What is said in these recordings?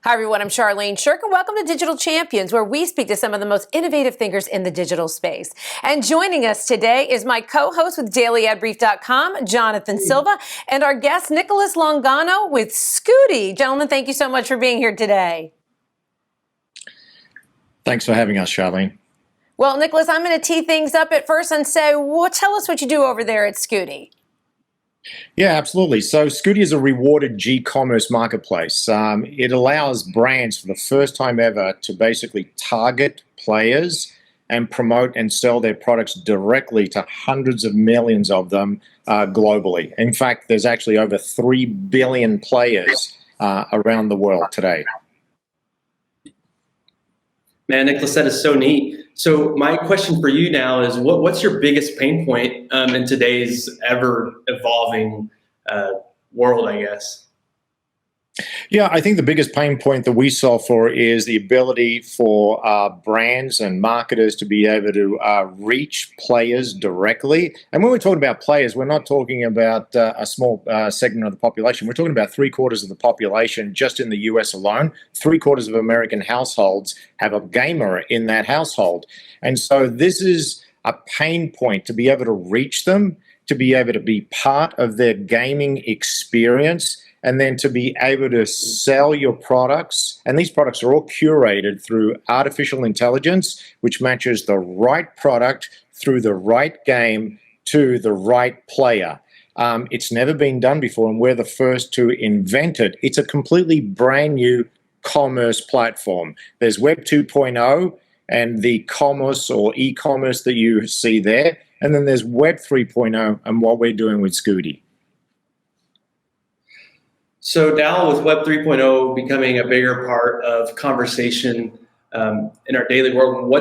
Hi, everyone. I'm Charlene Shirk, and welcome to Digital Champions, where we speak to some of the most innovative thinkers in the digital space. And joining us today is my co-host with DailyAdBrief.com, Jonathan Silva, and our guest, Nicholas Longano with Scuti. Gentlemen, thank you so much for being here today. Thanks for having us, Charlene. Well, Nicholas, I'm going to tee things up at first and say, tell us what you do over there at Scuti. Yeah, absolutely. So Scuti is a rewarded G-commerce marketplace. It allows brands for the first time ever to basically target players and promote and sell their products directly to hundreds of millions of them globally. In fact, there's actually over 3 billion players around the world today. Man, Nicholas, that is so neat. So my question for you now is, what's your biggest pain point in today's ever-evolving world, I guess? Yeah, I think the biggest pain point that we solve for is the ability for brands and marketers to be able to reach players directly. And when we're talking about players, we're not talking about a small segment of the population. We're talking about 3/4 of the population just in the US alone. 3/4 of American households have a gamer in that household. And so this is a pain point to be able to reach them, to be able to be part of their gaming experience, and then to be able to sell your products. And these products are all curated through artificial intelligence, which matches the right product through the right game to the right player. It's never been done before, and we're the first to invent it. It's a completely brand new commerce platform. There's Web 2.0 and the commerce or e-commerce that you see there. And then there's Web 3.0 and what we're doing with Scuti. So now with Web 3.0 becoming a bigger part of conversation in our daily world,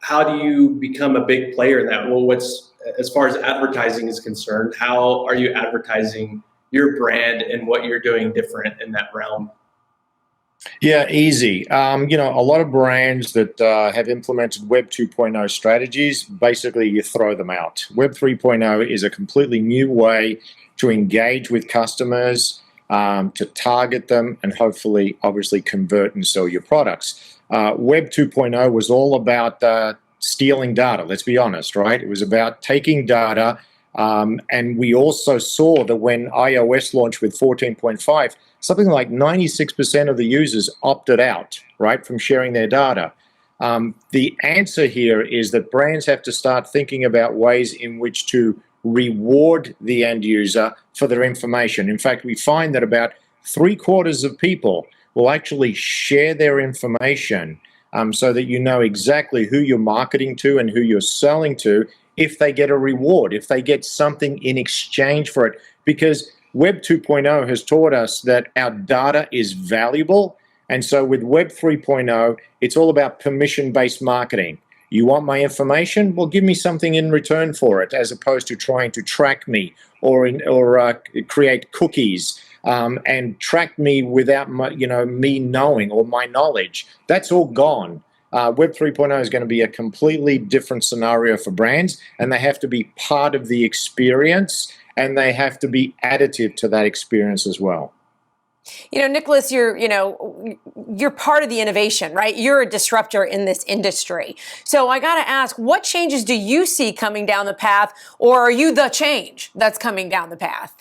how do you become a big player in that? Well, as far as advertising is concerned, how are you advertising your brand and what you're doing different in that realm? Yeah, easy. A lot of brands that have implemented Web 2.0 strategies, basically you throw them out. Web 3.0 is a completely new way to engage with customers, to target them, and hopefully, obviously, convert and sell your products. Web 2.0 was all about stealing data, let's be honest, right? It was about taking data, and we also saw that when iOS launched with 14.5, something like 96% of the users opted out, right, from sharing their data. The answer here is that brands have to start thinking about ways in which to reward the end user for their information. In fact, we find that about 3/4 of people will actually share their information so that you know exactly who you're marketing to and who you're selling to if they get a reward, if they get something in exchange for it. Because Web 2.0 has taught us that our data is valuable. And so with Web 3.0, it's all about permission-based marketing. You want my information? Well, give me something in return for it, as opposed to trying to track me or create cookies and track me without me knowing or my knowledge. That's all gone. Web 3.0 is going to be a completely different scenario for brands, and they have to be part of the experience, and they have to be additive to that experience as well. Nicholas, you're part of the innovation, right? You're a disruptor in this industry. So I got to ask, what changes do you see coming down the path, or are you the change that's coming down the path?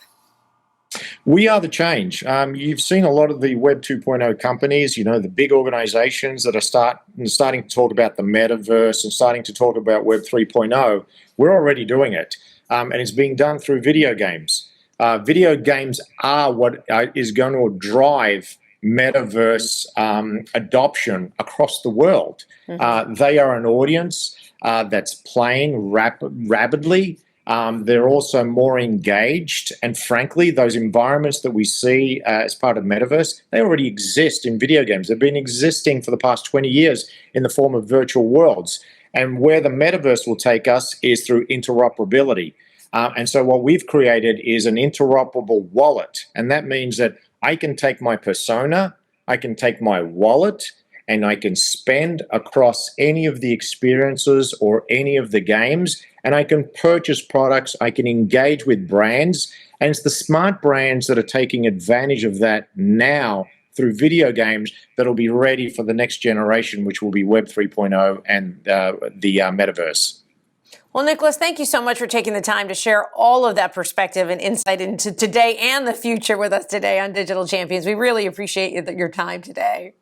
We are the change. You've seen a lot of the Web 2.0 companies, the big organizations that are starting to talk about the metaverse and starting to talk about Web 3.0. We're already doing it, and it's being done through video games. Video games are what is going to drive metaverse adoption across the world. Mm-hmm. They are an audience that's playing rapidly. They're also more engaged, and frankly, those environments that we see as part of metaverse, they already exist in video games. They've been existing for the past 20 years in the form of virtual worlds. And where the metaverse will take us is through interoperability. And so what we've created is an interoperable wallet. And that means that I can take my persona, I can take my wallet, and I can spend across any of the experiences or any of the games, and I can purchase products, I can engage with brands, and it's the smart brands that are taking advantage of that now through video games that'll be ready for the next generation, which will be Web 3.0 and the metaverse. Well, Nicholas, thank you so much for taking the time to share all of that perspective and insight into today and the future with us today on Digital Champions. We really appreciate your time today.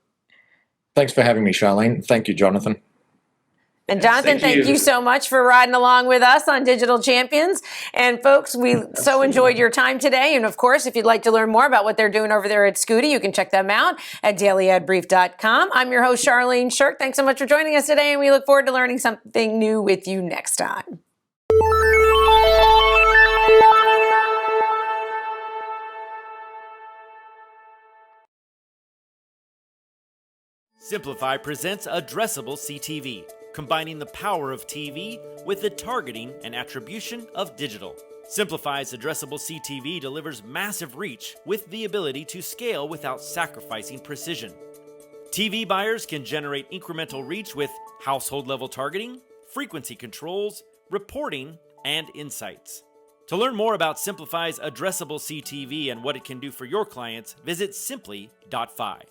Thanks for having me, Charlene. Thank you, Jonathan. And Jonathan, thank you so much for riding along with us on Digital Champions. And folks, we so enjoyed your time today. And of course, if you'd like to learn more about what they're doing over there at Scuti, you can check them out at dailyadbrief.com. I'm your host, Charlene Shirk. Thanks so much for joining us today. And we look forward to learning something new with you next time. Simplify presents Addressable CTV, combining the power of TV with the targeting and attribution of digital. Simplify's Addressable CTV delivers massive reach with the ability to scale without sacrificing precision. TV buyers can generate incremental reach with household-level targeting, frequency controls, reporting, and insights. To learn more about Simplify's Addressable CTV and what it can do for your clients, visit simply.fi.